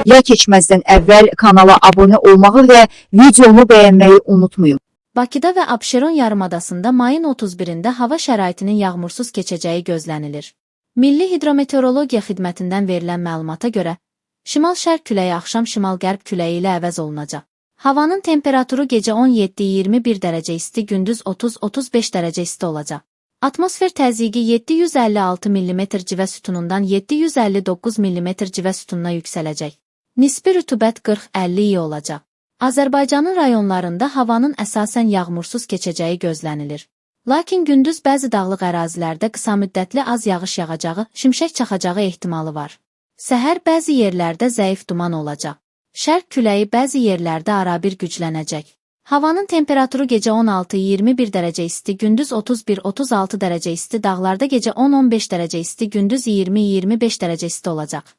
Ya keçməzdən əvvəl kanala abunə olmağı və videomu bəyənməyi unutmayın. Bakıda və Abşeron yarımadasında mayın 31-də hava şəraitinin yağmursuz keçəcəyi gözlənilir. Milli Hidrometeorologiya Xidmətindən verilən məlumata görə, şimal-şərq küləyi axşam şimal-qərb küləyi ilə əvəz olunacaq. Havanın temperaturu gecə 17-21 dərəcə isti, gündüz 30-35 dərəcə isti olacaq. Atmosfer təzyiqi 756 mm civə sütunundan 759 mm civə sütununa yüksələcək. Nisbi rütubət 40-50 olacaq. Azərbaycanın rayonlarında havanın əsasən yağmursuz keçəcəyi gözlənilir. Lakin gündüz bəzi dağlıq ərazilərdə qısa müddətli az yağış yağacağı, şimşək çaxacağı ehtimalı var. Səhər bəzi yerlərdə zəif duman olacaq. Şərq küləyi bəzi yerlərdə arabir güclənəcək. Havanın temperaturu gecə 16-21 dərəcə isti, gündüz 31-36 dərəcə isti, dağlarda gecə 10-15 dərəcə isti, gündüz 20-25 dərəcə isti olacaq.